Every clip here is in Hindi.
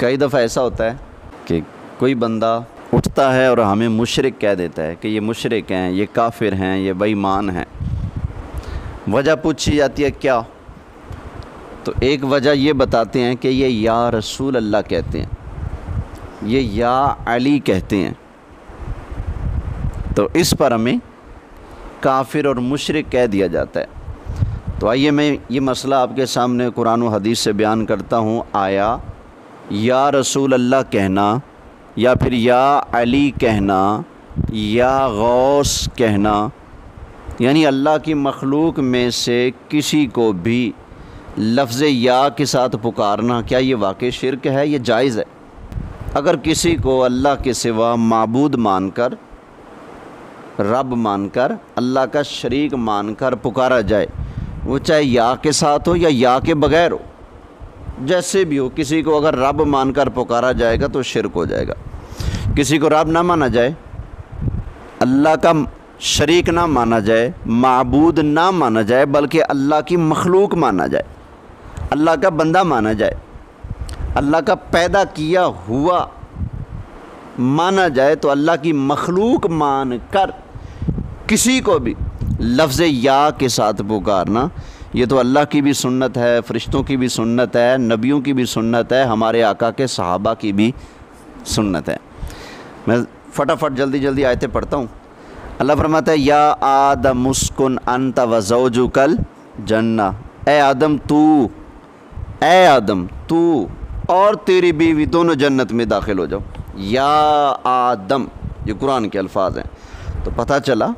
कई दफ़ा ऐसा होता है कि कोई बंदा उठता है और हमें मुशरिक कह देता है कि ये मुशरिक हैं, ये काफिर हैं, ये बेईमान हैं। वजह पूछी जाती है क्या, तो एक वजह ये बताते हैं कि ये या रसूल अल्लाह कहते हैं, ये या अली कहते हैं, तो इस पर हमें काफिर और मुशरिक कह दिया जाता है। तो आइए मैं ये मसला आपके सामने कुरान और हदीस से बयान करता हूँ। आया या रसूल अल्लाह कहना या फिर या अली कहना या गौस कहना, यानी अल्लाह की मखलूक में से किसी को भी लफ्ज़ या के साथ पुकारना, क्या ये वाकई शिरक है? ये जायज़ है। अगर किसी को अल्लाह के सिवा माबूद मानकर, रब मानकर, अल्लाह का शरीक मानकर पुकारा जाए, वो चाहे या के साथ हो या के बग़ैर हो, जैसे भी हो, किसी को अगर रब मानकर पुकारा जाएगा तो शिरक हो जाएगा। किसी को रब ना माना जाए, अल्लाह का शरीक ना माना जाए, माबूद ना माना जाए, बल्कि अल्लाह की मखलूक माना जाए, अल्लाह का बंदा माना जाए, अल्लाह का पैदा किया हुआ माना जाए, तो अल्लाह की मखलूक मान कर किसी को भी लफ्ज़ या के साथ पुकारना, ये तो अल्लाह की भी सुन्नत है, फ़रिश्तों की भी सुन्नत है, नबियों की भी सुन्नत है, हमारे आका के सहाबा की भी सुन्नत है। मैं फटाफट जल्दी जल्दी आयतें पढ़ता हूँ। अल्लाह फरमाता है या आदम मुस्कुन अंत व ज़ौजुकल जन्ना, ए आदम तू, ए आदम तू और तेरी बीवी दोनों जन्नत में दाखिल हो जाओ। या आदम, ये कुरान के अल्फाज हैं। तो पता चला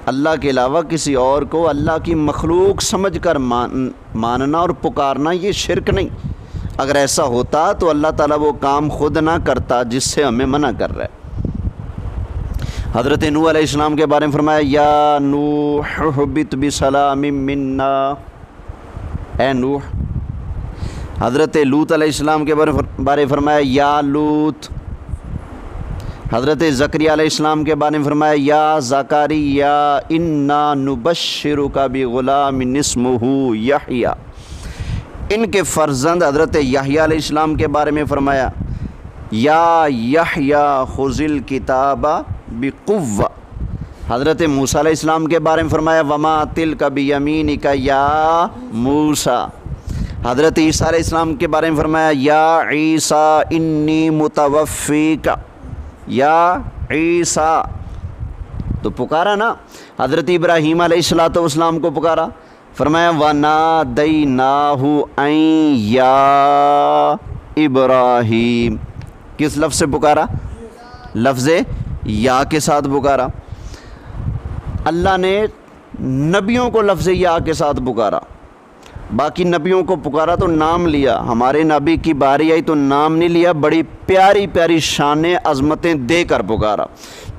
अल्लाह के अलावा किसी और को अल्लाह की मखलूक समझकर मानना और पुकारना ये शिरक नहीं। अगर ऐसा होता तो अल्लाह ताला वो काम खुद ना करता जिससे हमें मना कर रहा है। हज़रत नूह अलैहिस्सलाम के बारे में फरमाया या नूह बित बिसलामिम मिन्ना, ए नूह। हज़रत लूत अलैहिस्सलाम के बारे में फरमाया या लूत। हज़रत ज़करिया अलैहिस्सलाम के बारे में फरमाया या ज़कारिया इन्ना नुबश्शिरुका बिग़ुलामिन इस्मुहु यहया। इनके फ़र्जंद हज़रत यहया अलैहिस्सलाम के बारे में फरमाया या यहया खुज़िल किताबा बिक़ुव्वा। हज़रत मूसा अलैहिस्सलाम के बारे में फरमाया वमा तिल्का बियमीनिका या मूसा। हज़रत ईसा अलैहिस्सलाम के बारे में फरमाया या ईसा इन्नी मुतवफ़्फ़ीका, या ईसा। तो पुकारा ना। हज़रत इब्राहीम अलैहिस्सलाम को पुकारा, फरमाया वनादैनाहु ऐ या इब्राहीम। किस लफ्ज़ से पुकारा? लफ्ज़ या के साथ पुकारा। अल्लाह ने नबियों को लफ्ज़ या के साथ पुकारा, बाकी नबियों को पुकारा तो नाम लिया। हमारे नबी की बारी आई तो नाम नहीं लिया, बड़ी प्यारी प्यारी शानें अज़मतें देकर पुकारा।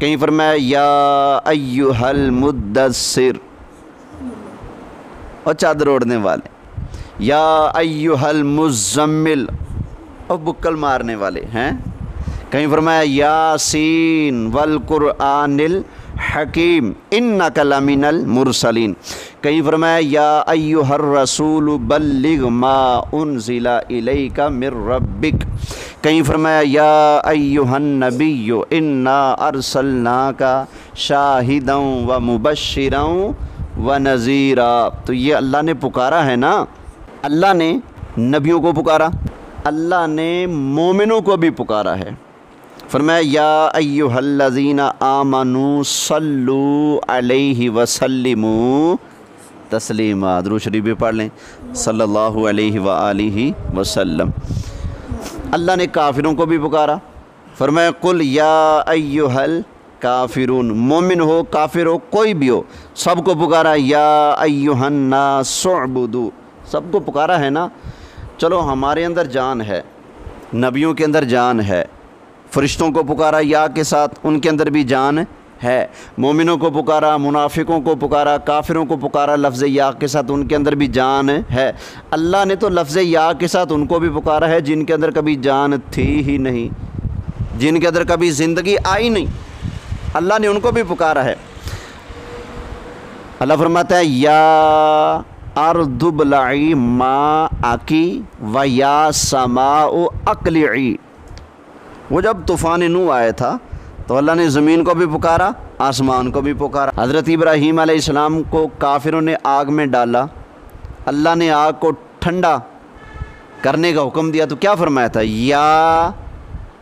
कहीं फरमाया या अय्युहल मुद्दस्सिर, और चादर ओढ़ने वाले, या अय्युहल मुज़्ज़म्मिल, और बुक्कल मारने वाले हैं। कहीं फरमाया यासीन वल कुरआनिल हकीम इन्नका लमिनल मुरसलीन। कहीं फरमाया या अय्युहर रसूल बल्लिग मा उनज़िला इलैका मिर रब्बिक। कहीं फरमाया या अय्युहन नबिय्यु इन्ना अरसलनाका शाहिदन व मुबश्शिरन व नज़ीरा। तो ये अल्लाह ने पुकारा है ना। अल्लाह ने नबियों को पुकारा, अल्लाह ने मोमिनों को भी पुकारा है। फरमाया या अय्युहल्लज़ीना आमनू सल्लू अलैहि वसल्लिमू तस्लीमा। दुरूद शरीफ भी पढ़ लें, सल्लल्लाहु अलैहि व आलिहि वसल्लम। अल्लाह ने काफिरों को भी पुकारा, फरमाया कुल या अय्युहल काफिरून। मोमिन हो, काफिर हो, कोई भी हो, सबको पुकारा या अय्युहन नास उअ्बुदू, सबको पुकारा है ना। चलो हमारे अंदर जान है, नबियों के अंदर जान है, फ़रिश्तों को पुकारा या के साथ, उनके अंदर भी जान है। मोमिनों को पुकारा, मुनाफिकों को पुकारा, काफिरों को पुकारा लफ्ज़ या के साथ, उनके अंदर भी जान है। अल्लाह ने तो लफ्ज़ या के साथ उनको भी पुकारा है जिनके अंदर कभी जान थी ही नहीं, जिनके अंदर कभी ज़िंदगी आई नहीं, अल्लाह ने उनको भी पुकारा है। अल्लाह फरमाता है या अर्दुबलाई मा आकी व या समाओ अकली। वो जब तूफ़ान नूह आया था तो अल्लाह ने ज़मीन को भी पुकारा, आसमान को भी पुकारा। हज़रत इब्राहीम अलैहिस्सलाम को काफिरों ने आग में डाला, अल्लाह ने आग को ठंडा करने का हुक्म दिया तो क्या फरमाया था, या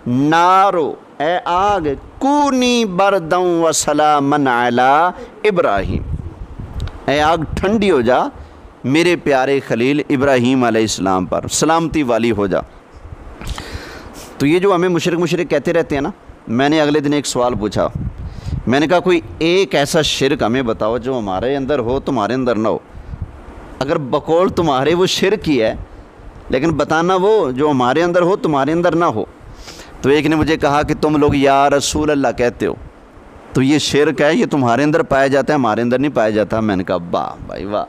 नारो ए आग कूनी बरदं व सलामन अला इब्राहीम, ए आग ठंडी हो जा मेरे प्यारे खलील इब्राहीम अलैहिस्सलाम पर, सलामती वाली हो जा। तो ये जो हमें मुशरिक कहते रहते हैं ना, मैंने अगले दिन एक सवाल पूछा, मैंने कहा कोई एक ऐसा शिरक हमें बताओ जो हमारे अंदर हो तुम्हारे अंदर ना हो। अगर बकौल तुम्हारे वो शिरक ही है, लेकिन बताना वो जो हमारे अंदर हो तुम्हारे अंदर ना हो। तो एक ने मुझे कहा कि तुम लोग या रसूल अल्लाह कहते हो, तो ये शिरक है, ये तुम्हारे अंदर पाया जाता है, हमारे अंदर नहीं पाया जाता। मैंने कहा वाह भाई वाह,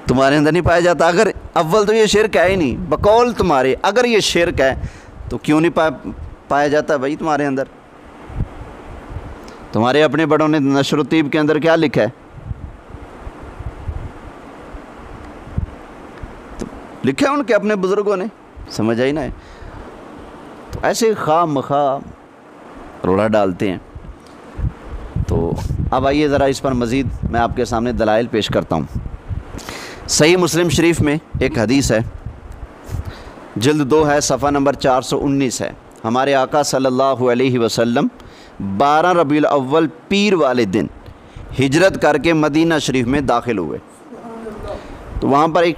तुम्हारे अंदर नहीं पाया जाता। अगर अव्वल तो ये शिरक है ही नहीं, बकौल तुम्हारे अगर ये शिरक है तो क्यों नहीं पाया जाता भाई तुम्हारे अंदर। तुम्हारे अपने बड़ों ने नशर तीब के अंदर क्या लिखा है, तो लिखा है उनके अपने बुज़ुर्गों ने, समझ आई ना। तो ऐसे खामखा रोड़ा डालते हैं। तो अब आइए ज़रा इस पर मज़ीद मैं आपके सामने दलाइल पेश करता हूँ। सही मुस्लिम शरीफ में एक हदीस है, जिल्द 2 है, सफ़ा नंबर 419 है। हमारे आका सल्लल्लाहु अलैहि वसल्लम 12 रबीउल अव्वल पीर वाले दिन हिजरत करके मदीना शरीफ में दाखिल हुए। तो वहाँ पर एक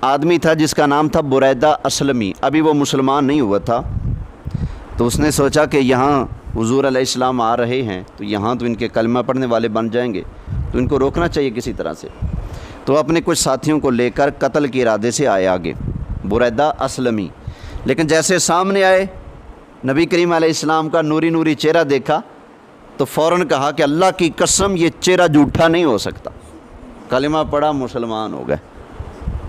आदमी था जिसका नाम था बुरैदा असलमी, अभी वो मुसलमान नहीं हुआ था। तो उसने सोचा कि यहाँ हुज़ूर अलैहिस्सलाम आ रहे हैं, तो यहाँ तो इनके कलमा पढ़ने वाले बन जाएंगे, तो इनको रोकना चाहिए किसी तरह से। तो अपने कुछ साथियों को लेकर कत्ल के इरादे से आए आगे बुरैदा असलमी। लेकिन जैसे सामने आए, नबी करीम अलैहिस्सलाम का नूरी नूरी चेहरा देखा तो फ़ौरन कहा कि अल्लाह की कसम ये चेहरा झूठा नहीं हो सकता। कलिमा पढ़ा, मुसलमान हो गए।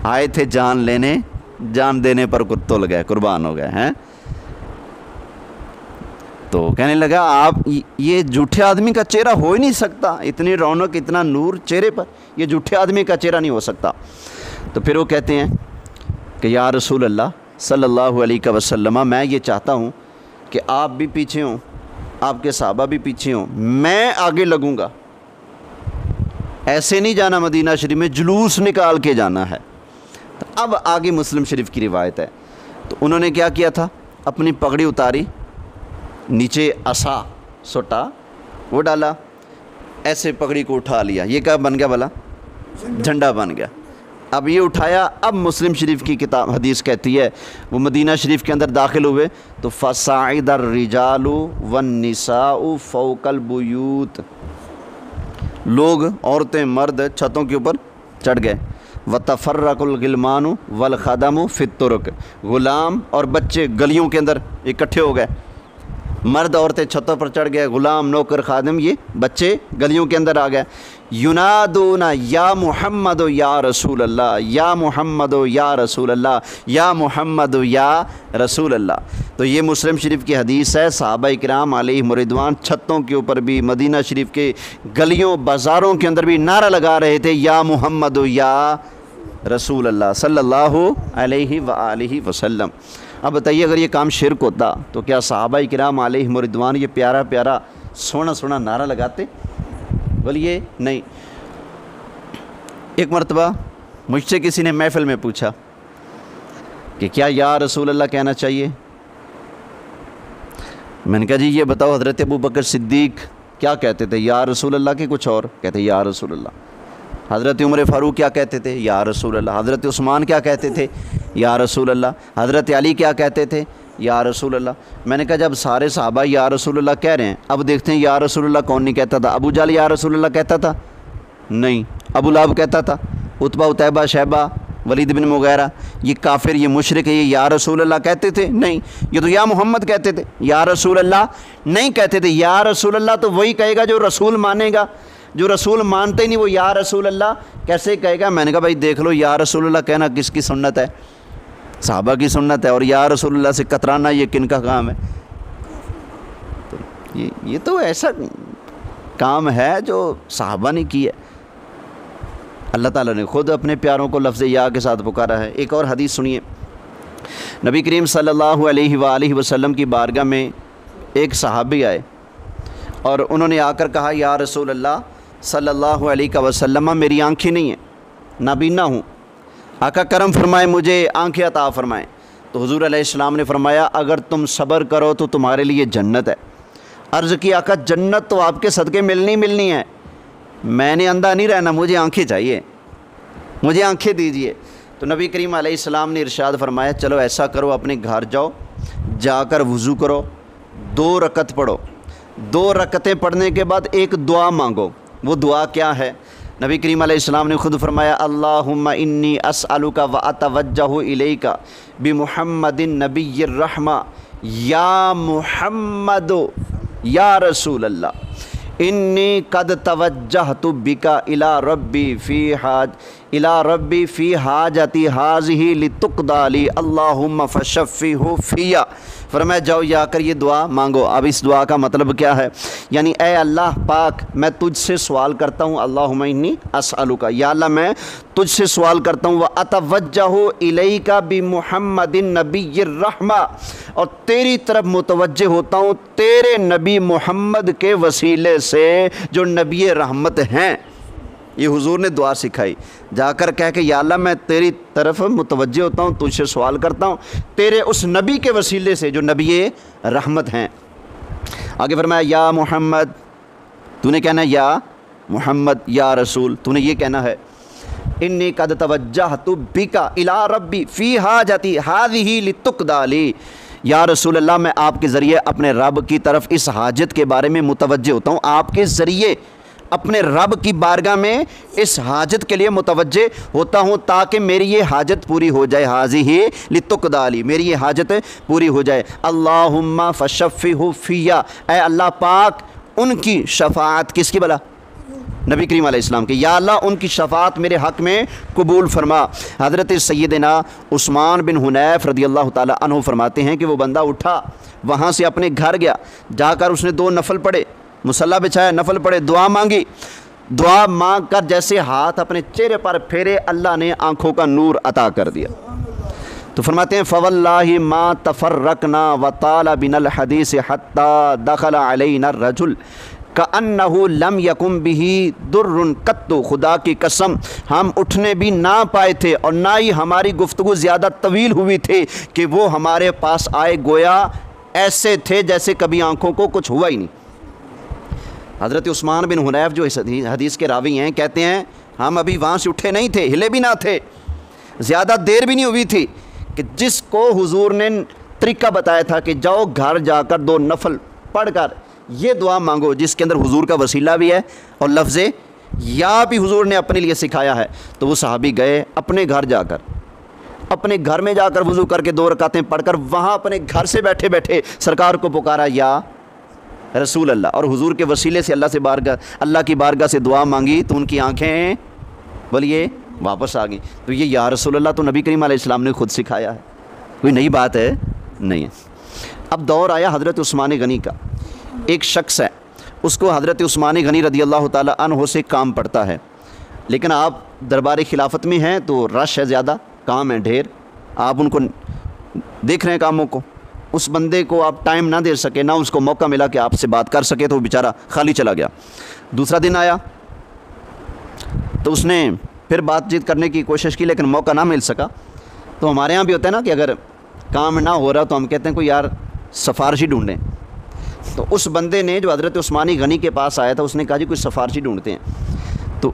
आए थे जान लेने, जान देने पर तुल गए, कुर्बान हो गए हैं। तो कहने लगा आप ये झूठे आदमी का चेहरा हो ही नहीं सकता, इतनी रौनक इतना नूर चेहरे पर, ये झूठे आदमी का चेहरा नहीं हो सकता। तो फिर वो कहते हैं कि या रसूल अल्लाह सल्लल्लाहु अलैहि वसल्लम, मैं ये चाहता हूँ कि आप भी पीछे हों, आपके सहाबा भी पीछे हों, मैं आगे लगूँगा। ऐसे नहीं जाना मदीना शरीफ में, जुलूस निकाल के जाना है। तो अब आगे मुस्लिम शरीफ की रिवायत है। तो उन्होंने क्या किया था, अपनी पगड़ी उतारी, नीचे असा सोटा वो डाला, ऐसे पगड़ी को उठा लिया। ये क्या बन गया भला, झंडा बन गया। अब ये उठाया। अब मुस्लिम शरीफ की किताब हदीस कहती है वो मदीना शरीफ के अंदर दाखिल हुए तो फ़साइदर रिजालु वन निसाउ फ़ौकल बुयूत, लोग औरतें मर्द छतों के ऊपर चढ़ गए। व तफ़र्रकुल गिलमानु वल ख़दमु फ़ित्तुरुक, ग़ुलाम और बच्चे गलियों के अंदर इकट्ठे हो गए। मर्द औरतें छतों पर चढ़ गए, ग़ुलाम नौकर खादिम ये बच्चे गलियों के अंदर आ गए। युनादूना या मुहम्मद या रसूल अल्लाह, या मुहम्मद या रसूल अल्लाह, या मुहम्मद या रसूल अल्लाह। तो ये मुस्लिम शरीफ की हदीस है। सहाबा किराम अलैहिम रिदवान छतों के ऊपर भी, मदीना शरीफ के गलियों बाज़ारों के अंदर भी नारा लगा रहे थे, या मुहम्मद या रसूल अल्लाह सल्लल्लाहु अलैहि व आलिहि वसल्लम। अब बताइए अगर ये काम शिरक होता तो क्या सहाबा किराम अलैहिम रिदवान ये प्यारा प्यारा सोना सोना नारा लगाते? बोलिए नहीं। एक मरतबा मुझसे किसी ने महफ़िल में पूछा कि क्या या रसूल अल्लाह कहना चाहिए। मैंने कहा जी ये बताओ हज़रत अबू बकर सिद्दीक़ क्या कहते थे, या रसूल अल्लाह के कुछ और कहते या रसूल अल्लाह। हज़रत उमर फ़ारूक क्या कहते थे, या रसूल अल्लाह। हज़रत उस्मान क्या कहते थे, या रसूल अल्लाह। हज़रत अली क्या कहते थे, या रसूल अल्लाह। मैंने कहा जब सारे सहाबा या रसूल अल्लाह कह रहे हैं, अब देखते हैं या रसूल अल्लाह कौन नहीं कहता था। अबू जहल या रसूल अल्लाह कहता था? नहीं। अबू लहब कहता था? उतबा उतैबा शैबा वलीद बिन मुगैरा ये काफिर ये मुशरिक ये या रसूल अल्लाह कहते थे? नहीं। ये तो या मोहम्मद कहते थे, या रसूल अल्लाह नहीं कहते थे। या रसूल अल्लाह तो वही कहेगा जो रसूल मानेगा, जो रसूल मानते ही नहीं वो या रसूल अल्लाह कैसे कहेगा। मैंने कहा भाई देख लो या रसूल अल्लाह कहना किसकी सुन्नत है, सहाबा की सुन्नत है, और या रसूल अल्लाह से कतराना ये किन का काम है। तो ये तो ऐसा काम है जो सहाबा ने किया। अल्लाह ताला ने ख़ुद अपने प्यारों को लफ्ज़ या के साथ पुकारा है। एक और हदीस सुनिए, नबी करीम सल्लल्लाहु अलैहि वसल्लम की बारगाह में एक सहाबी आए और उन्होंने आकर कहा, या रसूल अल्लाह सल्लल्लाहु अलैहि वसल्लम, मेरी आँखें नहीं हैं, नाबीना हूँ, आका करम फरमाए, मुझे आँखें अता फरमाएँ। तो हुज़ूर अलैहिस्सलाम ने फरमाया, अगर तुम सब्र करो तो तुम्हारे लिए जन्नत है। अर्ज़ की, आका जन्नत तो आपके सदक़े मिलनी है, मैंने अंधा नहीं रहना, मुझे आँखें चाहिए, मुझे आँखें दीजिए। तो नबी करीम अलैहिस्सलाम ने इरशाद फरमाया, चलो ऐसा करो, अपने घर जाओ, जाकर वज़ू करो, 2 रकत पढ़ो, 2 रकतें पढ़ने के बाद एक दुआ मांगो। वो दुआ क्या है? नबी करीम अलैहिस्सलाम ने खुद फरमाया, अल्लाहुम्मा इन्नी अस्अलुका व अतवज्जहु इलैका बि मुहम्मदिन नबिय्यिर रहमा या मुहम्मदो या रसूल अल्लाह इन्नी कद तवज्जहतु बिका इला रब्बी फ़ी हाजती हाज़िही लितुक़दा ली अल्लाहुम्मा फ़शफ़िहु फ़िया। फरमाया, जाओ जाकर ये दुआ मांगो। अब इस दुआ का मतलब क्या है? यानी ए अल्लाह पाक, मैं तुझसे सवाल करता हूँ, अल्लाहुम्मा इन्नी अस्अलुका, या अल्लाह मैं तुझसे सवाल करता हूँ, व अतवज्जहु इलैका बि मुहम्मदिन नबिय्यिर रहमा, और तेरी तरफ मुतवज्जे होता हूँ तेरे नबी मोहम्मद के वसीले से जो नबी रहमत हैं। ये हुजूर ने दुआ सिखाई, जाकर कह के, या अल्लाह मैं तेरी तरफ मुतवज्जे होता हूँ, तुझसे सवाल करता हूँ तेरे उस नबी के वसीले से जो नबी रहमत हैं। आगे फरमाया, या मोहम्मद, तूने कहना है या मोहम्मद, या रसूल, तूने ये कहना है, इन्नी कद तवज्जहतु बिका इला रब्बी फ़ी हाजती हाज़िही लितुक़दा ली, या रसूल अल्लाह, मैं आपके ज़रिए अपने रब की तरफ इस हाजत के बारे में मुतवज्जे होता हूँ, आपके ज़रिए अपने रब की बारगाह में इस हाजत के लिए मुतवज्जे होता हूँ ताकि मेरी ये हाजत पूरी हो जाए। हाज़िही लितुक़दा ली, मेरी ये हाजत पूरी हो जाए। अल्लाहुम्मा फ़शफ़िहु फ़िया, ऐ अल्लाह पाक उनकी शफ़ाअत, किसकी भला? नबी करीम अलैहिस्सलाम की, या अल्लाह उनकी शफ़ाअत मेरे हक़ में कबूल फरमा। हज़रत सैयदना उस्मान बिन हुनैफ रज़ियल्लाहु ताला अन्हु फरमाते हैं कि वो बंदा उठा, वहाँ से अपने घर गया, जाकर उसने 2 नफल पढ़े, मुसल्ला बिछाया, नफल पढ़े, दुआ मांगी। दुआ मांग कर जैसे हाथ अपने चेहरे पर फेरे, अल्लाह ने आँखों का नूर अता कर दिया। तो फरमाते हैं, फ़वल्लाहि मा तफ़र्रक़ना व ताला बिनल हदीस हत्ता दखल अलैना रजुल कअन्नहु लम यकुम बिही दुर्रुन कत्तु, खुदा की कसम हम उठने भी ना पाए थे और ना ही हमारी गुफ्तगू ज़्यादा तवील हुई थी कि वो हमारे पास आए, गोया ऐसे थे जैसे कभी आँखों को कुछ हुआ ही नहीं। हज़रत उस्मान बिन हुनैफ जो इस हदीस के रावी हैं, कहते हैं हम अभी वहाँ से उठे नहीं थे, हिले भी ना थे, ज़्यादा देर भी नहीं हुई थी कि जिसको हुजूर ने तरीका बताया था कि जाओ घर जाकर 2 नफल पढ़कर ये दुआ मांगो, जिसके अंदर हुजूर का वसीला भी है और लफ्ज़ या भी हुजूर ने अपने लिए सिखाया है। तो वो सहाबी गए, अपने घर जाकर, अपने घर में जाकर वज़ू करके 2 रकातें पढ़कर वहाँ अपने घर से बैठे बैठे सरकार को पुकारा, या रसूल अल्लाह, और हुजूर के वसीले से अल्लाह की बारगाह से दुआ मांगी तो उनकी आँखें बोलिए वापस आ गई। तो ये या रसूल अल्लाह तो नबी करीम अलैहिस्सलाम ने खुद सिखाया है, कोई नई बात है नहीं है। अब दौर आया हज़रत उस्मान गनी का। एक शख्स है, उसको हज़रत उस्मान गनी रज़ियल्लाहु ताला अन्हु से काम पड़ता है, लेकिन आप दरबार खिलाफत में हैं तो रश है ज़्यादा, काम है ढेर, आप उनको देख रहे हैं कामों को, उस बंदे को आप टाइम ना दे सके, ना उसको मौका मिला कि आपसे बात कर सके, तो वो बेचारा खाली चला गया। दूसरा दिन आया तो उसने फिर बातचीत करने की कोशिश की, लेकिन मौका ना मिल सका। तो हमारे यहाँ भी होता है ना कि अगर काम ना हो रहा तो हम कहते हैं कोई यार सिफारिशी ढूंढें। तो उस बंदे ने जो हज़रत उस्मान गनी के पास आया था, उसने कहा जी कोई सिफारिशी ढूंढते हैं। तो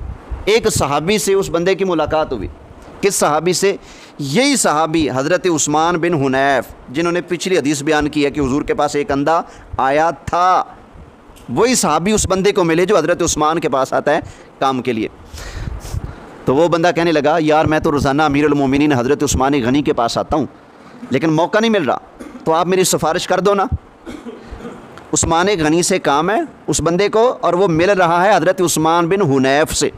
एक सहाबी से उस बंदे की मुलाकात हुई। किस सहाबी से? यही सहाबी हज़रत उस्मान बिन हुनैफ जिन्होंने पिछली हदीस बयान की है कि हुजूर के पास एक अंधा आया था, वही सहाबी उस बंदे को मिले जो हज़रत उस्मान के पास आता है काम के लिए। तो वो बंदा कहने लगा, यार मैं तो रोज़ाना अमीरुल मोमिनीन हज़रत उस्मान गनी के पास आता हूँ, लेकिन मौका नहीं मिल रहा, तो आप मेरी सिफारिश कर दो ना। उस्मान गनी से काम है उस बंदे को, और वो मिल रहा है हज़रत उस्मान बिन हुनैफ से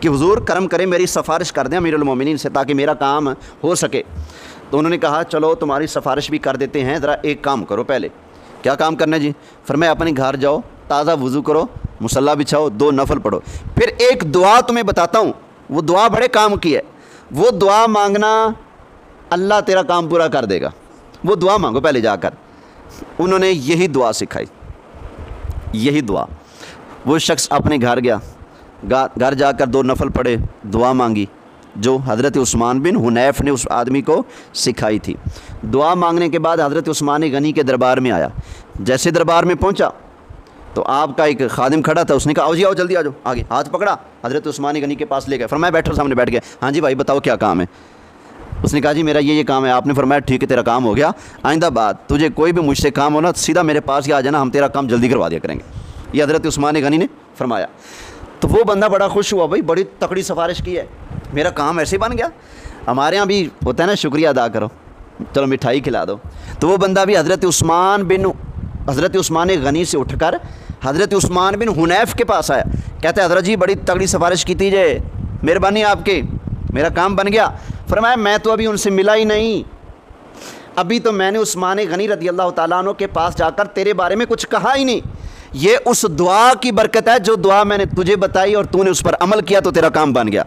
कि हुजूर करम करें, मेरी सिफारिश कर दें अमीरुल मोमिनीन से ताकि मेरा काम हो सके। तो उन्होंने कहा चलो तुम्हारी सिफारिश भी कर देते हैं, ज़रा एक काम करो। पहले क्या काम करना है जी? फरमाया अपने घर जाओ, ताज़ा वज़ू करो, मुसल्ला बिछाओ, 2 नफल पढ़ो, फिर एक दुआ तुम्हें बताता हूँ, वो दुआ बड़े काम की है। वो दुआ मांगना, अल्लाह तेरा काम पूरा कर देगा। वो दुआ मांगो पहले जाकर। उन्होंने यही दुआ सिखाई, यही दुआ। वो शख्स अपने घर गया, घर जाकर 2 नफल पढ़े, दुआ मांगी जो हज़रत उस्मान बिन हुनैफ ने उस आदमी को सिखाई थी। दुआ मांगने के बाद हज़रत उस्मान गनी के दरबार में आया। जैसे दरबार में पहुंचा तो आपका एक खादिम खड़ा था, उसने कहा आओ जी आओ, जल्दी आ जाओ। आगे हाथ पकड़ा, हज़रत उस्मान गनी के पास ले गए। फरमाया बैठो, सामने बैठ गए। हाँ जी भाई बताओ क्या काम है। उसने कहा जी मेरा ये काम है। आपने फरमाया ठीक है तेरा काम हो गया, आइंदा बाद तुझे कोई भी मुझसे काम हो ना सीधा मेरे पास ही आ जाना, हम तेरा काम जल्दी करवा दिया करेंगे। ये हज़रत उस्मान गनी ने फरमाया। तो वो बंदा बड़ा खुश हुआ, भाई बड़ी तकड़ी सिफारिश की है, मेरा काम ऐसे बन गया। हमारे यहाँ भी होता है ना, शुक्रिया अदा करो, चलो मिठाई खिला दो। तो वो बंदा भी हज़रत उस्मान गनी से उठकर हज़रत उस्मान बिन हुनैफ के पास आया। कहते हैं हज़रत जी बड़ी तगड़ी सिफारिश की थी जे, मेहरबानी आपकी, मेरा काम बन गया। फरमाया मैं तो अभी उनसे मिला ही नहीं, अभी तो मैंने उस्मान गनी रज़ी अल्लाह ताला अन्हु के पास जाकर तेरे बारे में कुछ कहा ही नहीं। ये उस दुआ की बरकत है जो दुआ मैंने तुझे बताई और तूने उस पर अमल किया तो तेरा काम बन गया।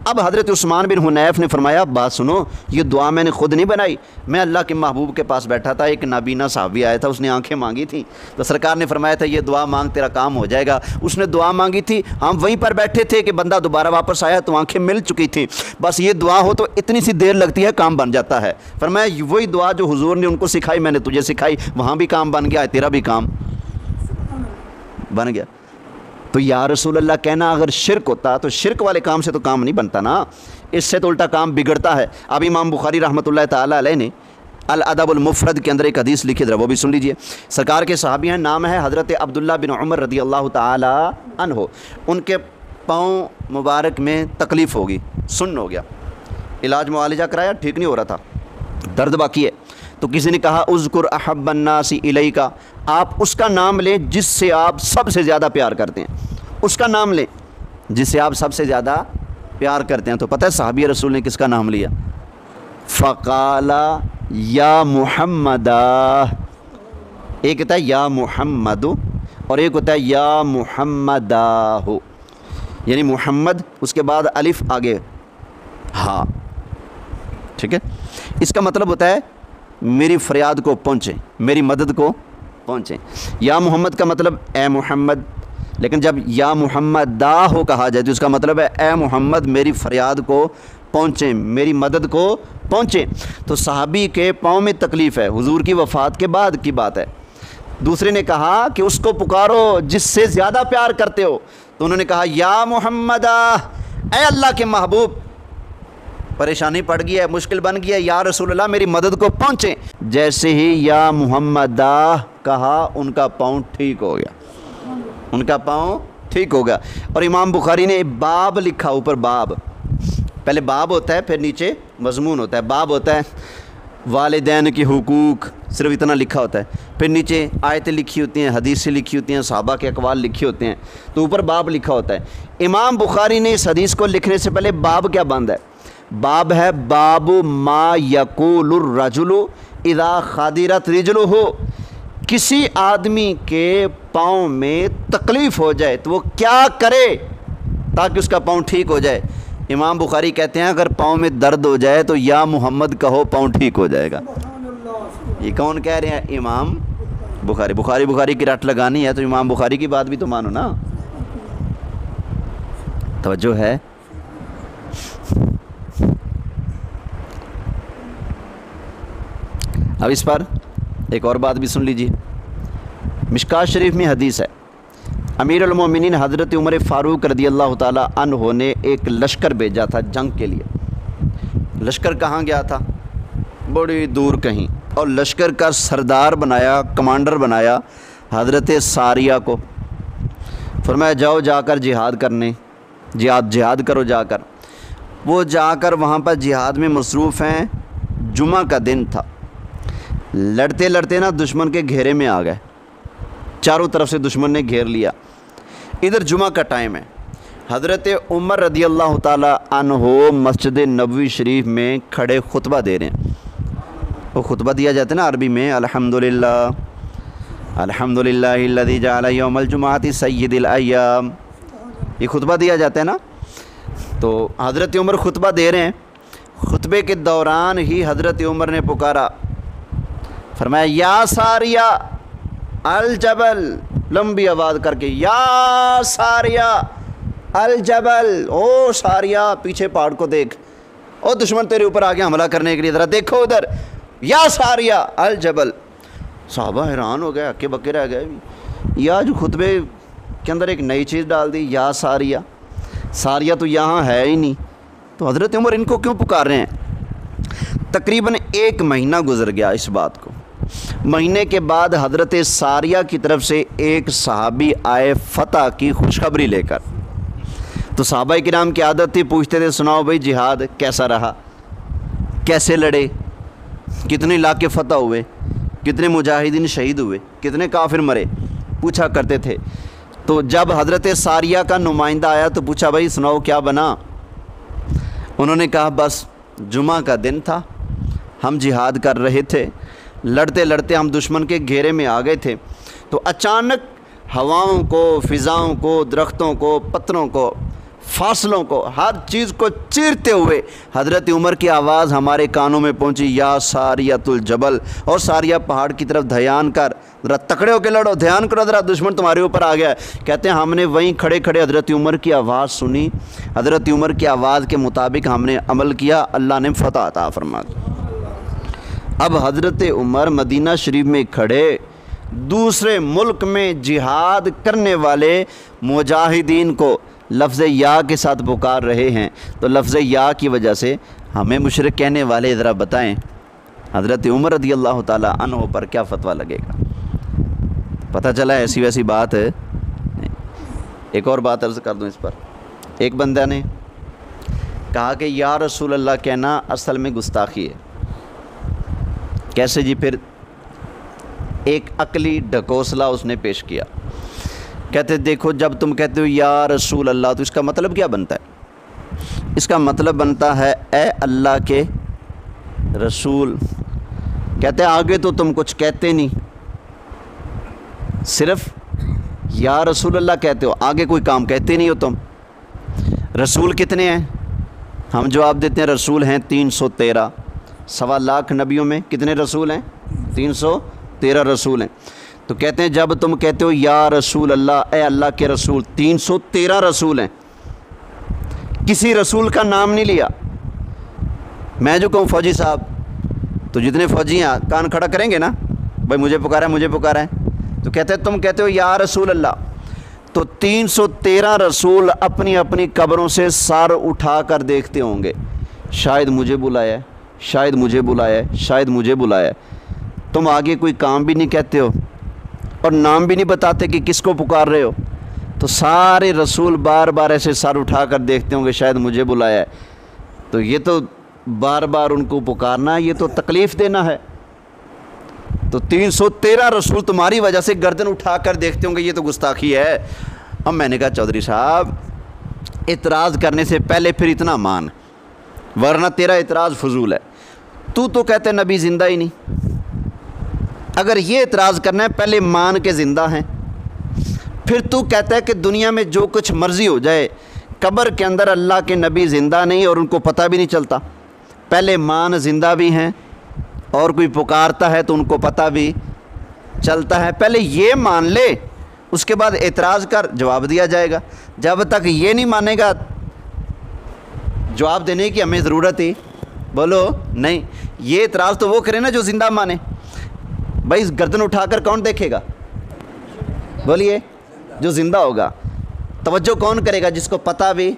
अब हज़रत उस्मान बिन हुनैफ ने फरमाया बात सुनो, ये दुआ मैंने खुद नहीं बनाई, मैं अल्लाह के महबूब के पास बैठा था, एक नाबीना साहबी आया था, उसने आंखें मांगी थी तो सरकार ने फरमाया था ये दुआ मांग तेरा काम हो जाएगा। उसने दुआ मांगी थी, हम वहीं पर बैठे थे कि बंदा दोबारा वापस आया तो आंखें मिल चुकी थी। बस ये दुआ हो तो इतनी सी देर लगती है, काम बन जाता है। फरमाया वही दुआ जो हुजूर ने उनको सिखाई मैंने तुझे सिखाई, वहाँ भी काम बन गया, तेरा भी काम बन गया। तो या रसूल अल्लाह कहना अगर शिरक होता तो शिरक वाले काम से तो काम नहीं बनता ना, इससे तो उल्टा काम बिगड़ता है। अब इमाम बुखारी रहमतुल्लाह ताला अलैह ने अल अदबुल मुफ़रद के अंदर एक हदीस लिखी है, वो भी सुन लीजिए। सरकार के सहाबी हैं, नाम है हज़रत अब्दुल्ला बिन उमर रज़ी अल्लाह ताला अन्हो। उनके पाँव मुबारक में तकलीफ़ होगी, सुन्न हो गया, इलाज मुआलजा कराया, ठीक नहीं हो रहा था, दर्द बाकी है। तो किसी ने कहा उज़कुर अहब्बन्नासी इलैका, आप उसका नाम लें जिससे आप सबसे ज़्यादा प्यार करते हैं, उसका नाम लें जिससे आप सबसे ज़्यादा प्यार करते हैं। तो पता है सहाबी रसूल ने किसका नाम लिया? फ़क़ाला या मुहम्मदा। एक होता है या मुहम्मदु और एक होता है या मुहम्मदाहु, यानी मुहम्मद उसके बाद अलिफ आगे हाँ, ठीक है। इसका मतलब होता है मेरी फरियाद को पहुँचे, मेरी मदद को पहुँचे। या मोहम्मद का मतलब ए मोहम्मद, लेकिन जब या मोहम्मद दा हो कहा जाए तो इसका मतलब है ए मोहम्मद मेरी फरियाद को पहुँचे, मेरी मदद को पहुँचे। तो सहाबी के पाँव में तकलीफ़ है, हुजूर की वफ़ात के बाद की बात है। दूसरे ने कहा कि उसको पुकारो जिससे ज़्यादा प्यार करते हो, तो उन्होंने कहा या मोहम्मदा, ए अल्लाह के महबूब परेशानी पड़ गई है, मुश्किल बन गई है, या रसूलल्लाह मेरी मदद को पहुँचे। जैसे ही या मुहम्मदा कहा उनका पाँव ठीक हो गया, उनका पाँव ठीक हो गया। और इमाम बुखारी ने बाब लिखा, ऊपर बाब, पहले बाब होता है फिर नीचे मजमून होता है। बाब होता है वालिदैन की हुकूक, सिर्फ इतना लिखा होता है, फिर नीचे आयतें लिखी होती हैं, हदीसें लिखी होती हैं, सहाबा के अक़वाल लिखे होते हैं, तो ऊपर बाब लिखा होता है। इमाम बुखारी ने इस हदीस को लिखने से पहले बाब क्या बंद है? बाब है बाबु मा यक़ूलुर रजुलु इज़ा ख़दिरत रिजलुहु, किसी आदमी के पाँव में तकलीफ़ हो जाए तो वो क्या करे ताकि उसका पाँव ठीक हो जाए। इमाम बुखारी कहते हैं अगर पाँव में दर्द हो जाए तो या मोहम्मद कहो, पाँव ठीक हो जाएगा। ये कौन कह रहे हैं? इमाम बुखारी। बुखारी की रट लगानी है तो इमाम बुखारी की बात भी तो मानो ना, तवज्जो है। अब इस पर एक और बात भी सुन लीजिए। मिशकात शरीफ में हदीस है, अमीरुल मोमिनीन हज़रत उमर फ़ारूक रज़ी अल्लाह ताला अन्हु ने एक लश्कर भेजा था जंग के लिए। लश्कर कहाँ गया था? बड़ी दूर कहीं, और लश्कर का सरदार बनाया, कमांडर बनाया हज़रत सारिया को। फरमाया जाओ जाकर जिहाद करने, जिहाद करो जाकर। वो जाकर वहाँ पर जिहाद में मसरूफ़ हैं। जुमा का दिन था, लड़ते लड़ते ना दुश्मन के घेरे में आ गए, चारों तरफ से दुश्मन ने घेर लिया। इधर जुमा का टाइम है, हज़रत उमर रज़ी अल्लाह ताला अन्हो मस्जिद नबवी शरीफ में खड़े खुतबा दे रहे हैं। वो खुतबा दिया जाता है ना अरबी में, अल्हम्दुलिल्लाहिल्लज़ी जअल यौमल जुमुअति सय्यिदल अय्याम, ये खुतबा दिया जाता है ना। तो हज़रत उमर खुतबा दे रहे हैं, खुतबे के दौरान ही हज़रत उमर ने पुकारा, फरमाया या सारिया अल जबल, लंबी आवाज़ करके या सारिया अल जबल, ओ सारिया पीछे पहाड़ को देख, ओ दुश्मन तेरे ऊपर आ गया हमला करने के लिए, ज़रा देखो उधर, या सारिया अल जबल। साहबा हैरान हो गए, हक्के बक्के रह गए, या जो खुतबे के अंदर एक नई चीज़ डाल दी, या सारिया, सारिया तो यहाँ है ही नहीं, तो हज़रत उमर इनको क्यों पुकार रहे हैं। तकरीबन 1 महीना गुजर गया इस बात को। महीने के बाद हज़रत सारिया की तरफ से एक सहाबी आए फ़तह की खुशखबरी लेकर। तो सहाबा किराम की आदत थी, पूछते थे सुनाओ भाई जिहाद कैसा रहा, कैसे लड़े, कितने इलाके फ़तह हुए, कितने मुजाहिदीन शहीद हुए, कितने काफिर मरे, पूछा करते थे। तो जब हज़रत सारिया का नुमाइंदा आया तो पूछा भाई सुनाओ क्या बना। उन्होंने कहा बस जुमा का दिन था, हम जिहाद कर रहे थे, लड़ते लड़ते हम दुश्मन के घेरे में आ गए थे, तो अचानक हवाओं को, फ़िज़ाओं को, दरख्तों को, पत्थरों को, फासलों को, हर चीज़ को चीरते हुए हज़रत उमर की आवाज़ हमारे कानों में पहुंची, या सारियतुल जबल, और सारिया पहाड़ की तरफ ध्यान कर, ज़रा तकड़े होकर लड़ो, ध्यान करो ज़रा, दुश्मन तुम्हारे ऊपर आ गया है। कहते हैं हमने वहीं खड़े खड़े हज़रत उमर की आवाज़ सुनी, हज़रत उमर की आवाज़ के मुताबिक हमने अमल किया, अल्लाह ने फ़तह अता फरमा दी। अब हज़रत उमर मदीना शरीफ में खड़े दूसरे मुल्क में जिहाद करने वाले मुजाहिदीन को लफ्ज़ या के साथ पुकार रहे हैं, तो लफ्ज़ या की वजह से हमें मुशरिक कहने वाले ज़रा बताएं हज़रत उमर रज़ी अल्लाह ताला अन्हु पर क्या फ़तवा लगेगा। पता चला ऐसी वैसी बात है। एक और बात अर्ज़ कर दूं इस पर, एक बंदा ने कहा कि या रसूल अल्लाह कहना असल में गुस्ताखी है। कैसे जी? फिर एक अकली ढकोसला उसने पेश किया। कहते देखो जब तुम कहते हो या रसूल अल्लाह तो इसका मतलब क्या बनता है? इसका मतलब बनता है ए अल्लाह के रसूल। कहते आगे तो तुम कुछ कहते नहीं, सिर्फ या रसूल अल्लाह कहते हो, आगे कोई काम कहते नहीं हो तुम। रसूल कितने हैं? हम जवाब देते हैं रसूल हैं 313। 1.25 लाख नबियों में कितने रसूल हैं? 313 रसूल हैं। तो कहते हैं जब तुम कहते हो या रसूल अल्लाह, ए अल्लाह के रसूल, 313 रसूल हैं, किसी रसूल का नाम नहीं लिया। मैं जो कहूँ फ़ौजी साहब, तो जितने फ़ौजी हैं कान खड़ा करेंगे ना, भाई मुझे पुकारा है, मुझे पुकारा है। तो कहते हैं तुम कहते हो या रसूल अल्लाह, तो 313 रसूल अपनी अपनी कब्रों से सर उठा कर देखते होंगे, शायद मुझे बुलाया है, शायद मुझे बुलाया है, शायद मुझे बुलाया है। तुम आगे कोई काम भी नहीं कहते हो और नाम भी नहीं बताते कि किसको पुकार रहे हो। तो सारे रसूल बार बार ऐसे सर उठा कर देखते होंगे, शायद मुझे बुलाया है। तो ये तो बार बार उनको पुकारना, ये तो तकलीफ़ देना है। तो 313 रसूल तुम्हारी वजह से गर्दन उठा कर देखते होंगे, ये तो गुस्ताखी है। अब मैंने कहा चौधरी साहब, इतराज़ करने से पहले फिर इतना मान, वरना तेरा इतराज़ फजूल है। तू तो कहते नबी ज़िंदा ही नहीं। अगर ये इतराज़ करना है, पहले मान के ज़िंदा हैं। फिर तू कहता है कि दुनिया में जो कुछ मर्ज़ी हो जाए, कब्र के अंदर अल्लाह के नबी ज़िंदा नहीं और उनको पता भी नहीं चलता। पहले मान ज़िंदा भी हैं और कोई पुकारता है तो उनको पता भी चलता है। पहले ये मान ले, उसके बाद एतराज़ कर, जवाब दिया जाएगा। जब तक ये नहीं मानेगा, जवाब देने की हमें ज़रूरत ही बोलो नहीं। ये एतराज़ तो वो करे ना जो ज़िंदा माने। भाई गर्दन उठाकर कौन देखेगा? बोलिए, जो ज़िंदा होगा। तवज्जो कौन करेगा? जिसको पता भी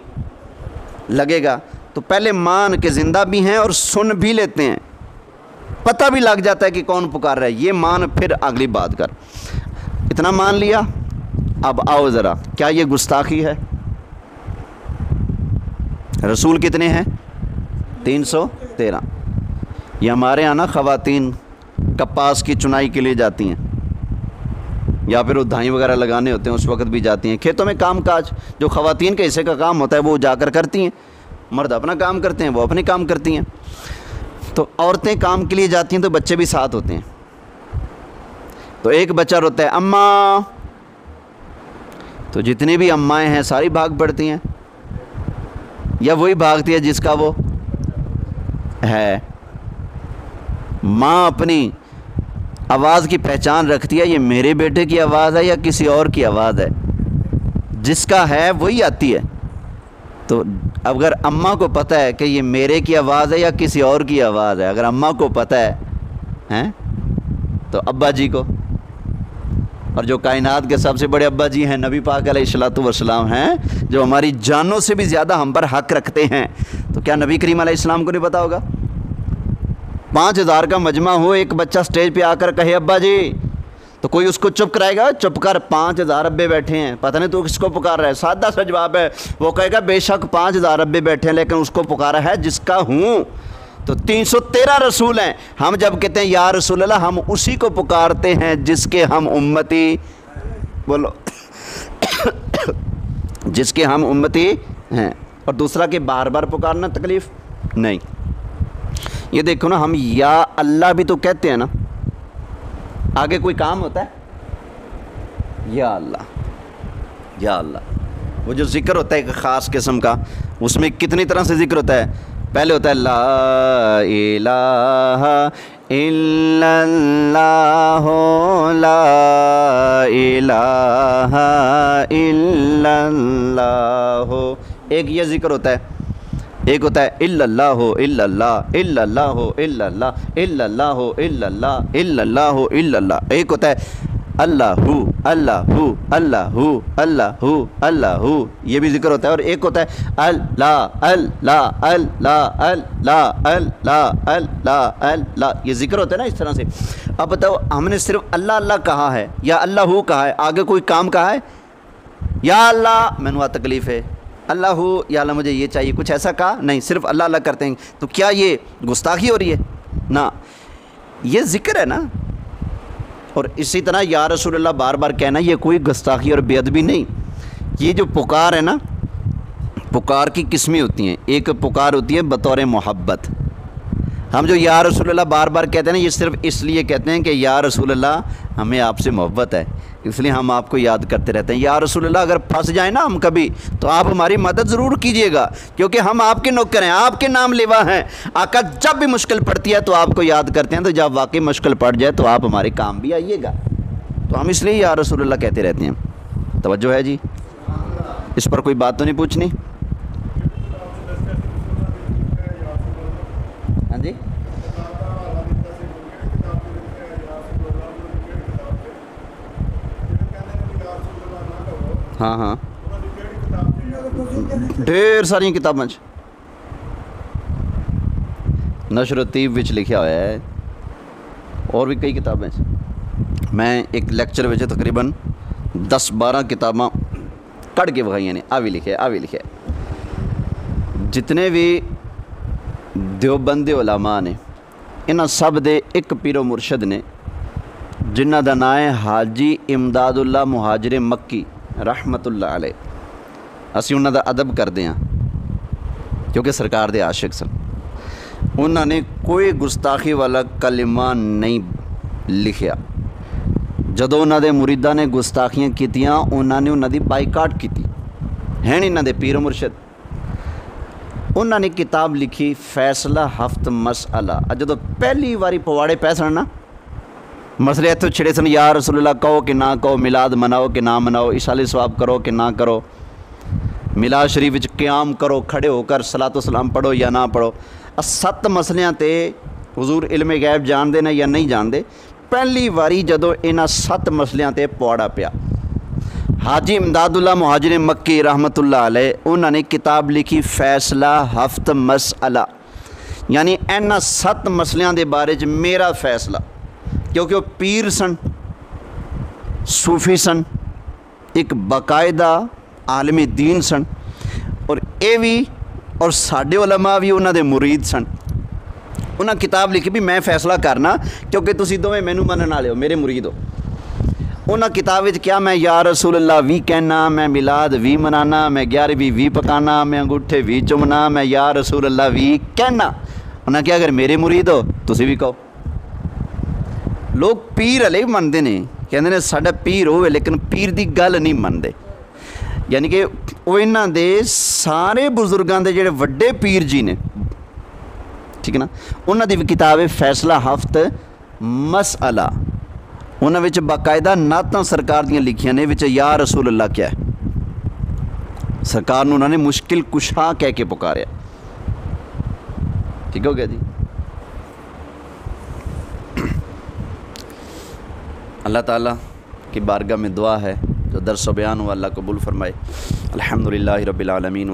लगेगा। तो पहले मान के ज़िंदा भी हैं और सुन भी लेते हैं, पता भी लग जाता है कि कौन पुकार रहा है। ये मान, फिर अगली बात कर। इतना मान लिया, अब आओ ज़रा, क्या ये गुस्ताखी है? रसूल कितने हैं? 313। ये हमारे यहाँ ना ख़वातीन कपास की चुनाई के लिए जाती हैं, या फिर वो धाई वगैरह लगाने होते हैं, उस वक्त भी जाती हैं। खेतों में काम काज जो ख़वातीन के हिस्से का काम होता है वो जाकर करती हैं। मर्द अपना काम करते हैं, वो अपने काम करती हैं। तो औरतें काम के लिए जाती हैं तो बच्चे भी साथ होते हैं। तो एक बच्चा रोता है अम्मा, तो जितनी भी अम्माएँ हैं सारी भाग पड़ती हैं। या वही भागती है जिसका वो है? माँ अपनी आवाज़ की पहचान रखती है, ये मेरे बेटे की आवाज़ है या किसी और की आवाज़ है? जिसका है वही आती है। तो अगर अम्मा को पता है कि ये मेरे की आवाज़ है या किसी और की आवाज़ है, अगर अम्मा को पता है तो अब्बा जी को, और जो कायनात के सबसे बड़े अब्बा जी हैं नबी पाक अलैहिस्सलातु वस्सलाम हैं, जो हमारी जानों से भी ज़्यादा हम पर हक़ रखते हैं, तो क्या नबी करीम अलैहिस्सलाम को नहीं पता होगा? 5000 का मजमा हो, एक बच्चा स्टेज पे आकर कहे अब्बा जी, तो कोई उसको चुप कराएगा? चुप कर, 5000 अब्बे बैठे हैं, पता नहीं तू किसको पुकार रहा है। सादा सा जवाब है, वो कहेगा बेशक 5000 अब्बे बैठे हैं, लेकिन उसको पुकारा है जिसका हूँ। तो 313 रसूल हैं, हम जब कहते हैं या रसूल अल्लाह, हम उसी को पुकारते हैं जिसके हम उम्मती, बोलो जिसके हम उम्मती हैं। और दूसरा कि बार बार पुकारना तकलीफ़ नहीं। ये देखो ना, हम या अल्लाह भी तो कहते हैं ना, आगे कोई काम होता है या अल्लाह या अल्लाह। वो जो ज़िक्र होता है एक ख़ास किस्म का, उसमें कितनी तरह से ज़िक्र होता है। पहले होता है ला इलाहा इल्लल्लाह, ला इलाहा इल्लल्लाह, एक ये ज़िक्र होता है। एक होता है इल्लल्लाह इल्लल्लाह इल्लल्लाह इल्लल्लाह इल्लल्लाह इल्लल्लाह इल्लल्लाह इल्लल्लाह। एक होता है अल्लाहु अल्लाहु अल्लाहु अल्लाहु अल्लाहु, ये भी जिक्र होता है। और एक होता है अल्लाह अल्लाह अल्लाह अल्लाह अल्लाह अल्लाह अल्लाह, ये जिक्र होता है ना इस तरह से। अब बताओ, हमने सिर्फ अल्लाह अल्लाह कहा है या अल्लाहु कहा है? आगे कोई काम कहा है? या अल्लाह मैनू आ तकलीफ़ है, अल्लाहु या अल्लाह मुझे ये चाहिए, कुछ ऐसा कहा नहीं, सिर्फ अल्लाह अल्लाह करते हैं। तो क्या ये गुस्ताखी हो रही है? ना, ये ज़िक्र है ना। और इसी तरह या रसूलल्लाह बार बार कहना, ये कोई गुस्ताखी और बेअदबी नहीं। ये जो पुकार है ना, पुकार की किस्में होती हैं। एक पुकार होती है बतौर मोहब्बत। हम जो या रसूलल्लाह बार बार कहते हैं ना, ये सिर्फ इसलिए कहते हैं कि या रसूलल्लाह हमें आपसे मोहब्बत है, इसलिए हम आपको याद करते रहते हैं। या रसूलल्लाह अगर फंस जाए ना हम कभी, तो आप हमारी मदद ज़रूर कीजिएगा, क्योंकि हम आपके नौकर हैं, आपके नाम लेवा हैं। आका जब भी मुश्किल पड़ती है तो आपको याद करते हैं, तो जब वाकई मुश्किल पड़ जाए तो आप हमारे काम भी आइएगा। तो हम इसलिए या रसूलल्लाह कहते रहते हैं। तवज्जो है जी? इस पर कोई बात तो नहीं पूछनी? हाँ जी, हाँ हाँ, ढेर सारिया किताबां नशर तीब विच लिखा हुआ है, और भी कई किताबें। मैं एक लैक्चर में तकरीबन 10-12 किताबां कढ़ के विखाइया ने। आ भी लिखे जितने भी देवबंदी उलमा ने, इन्हां सब दे एक पीरो मुर्शद ने जिन्हां दा नाम है हाजी इमदादुल्ला मुहाजिर मक्की रहमतुल्लाह अलैह। असीं उन्हां दा अदब करते हैं क्योंकि सरकार दे आशिक सन। उन्होंने कोई गुस्ताखी वाला कलिमा नहीं लिखिया। जदों उन्हां दे मुरीदां ने गुस्ताखियां कीतियां, उन्होंने उन्हां दी बाईकाट की है। इन्हां दे पीर मुर्शद, उन्होंने किताब लिखी फैसला हफ्त मसला। जदों पहली बारी पवाड़े पै सन ना, मसले इत्थों छिड़े सन, या रसूलल्लाह कहो कि ना कहो, मिलाद मनाओ कि ना मनाओ, इशाले सवाब करो कि ना करो, मिलाद शरीफ विच क़याम करो, खड़े होकर सलातो सलाम पढ़ो या ना पढ़ो। 7 मसलियां ते हुजूर इल्मे गैब जानते ने या नहीं जानते। पहली बारी जदों इन्हां 7 मसलियां ते पौड़ा पिया, हाजी इमदादुल्ला मुहाजिर मक्की रहमतुल्लाह अलैह, उन्होंने किताब लिखी फैसला हफ्त मसला, यानी इन्हां 7 मसलियां दे बारे च मेरा फैसला। क्योंकि वो पीर सन, सूफी सन, एक बाकायदा आलमी दीन सन, और ये भी और साडे उलमा भी उन्हां दे मुरीद सन। उन्हें किताब लिखी भी मैं फैसला करना, क्योंकि तुसीं दोवें मैनू मनण वाले हो, मेरे मुरीद हो। उन्हें किताब विच क्या, मैं या रसूलल्लाह भी कहना, मैं मिलाद भी मनाना, मैं 11वीं भी पकाना, मैं अंगूठे भी चुमना, मैं या रसूलल्लाह भी कहना। उन्हें क्या, अगर मेरे मुरीद हो तुसीं भी कहो। लोग पीर हले भी मनते हैं, कहते हैं साडा पीर होवे, लेकिन पीर की गल नहीं मनते। यानी कि वो इन्हां दे सारे बुजुर्गां दे जिहड़े वड्डे पीर जी ने, ठीक है ना, उन्हां दी भी किताब है फैसला हफ्त मसअला। उन्हां विच बाकायदा नातां सरकार दियां लिखियां ने, विच या रसूल अल्लाह क्या है, सरकार नूं उन्होंने मुश्किल कुशा कह के पुकारिया। ठीक हो गया जी। अल्लाह ताला की बारगाह में दुआ है जो दर्स बयान हुआ अल्लाह कबूल फरमाए। अल्हम्दुलिल्लाहि रब्बिल आलमीन।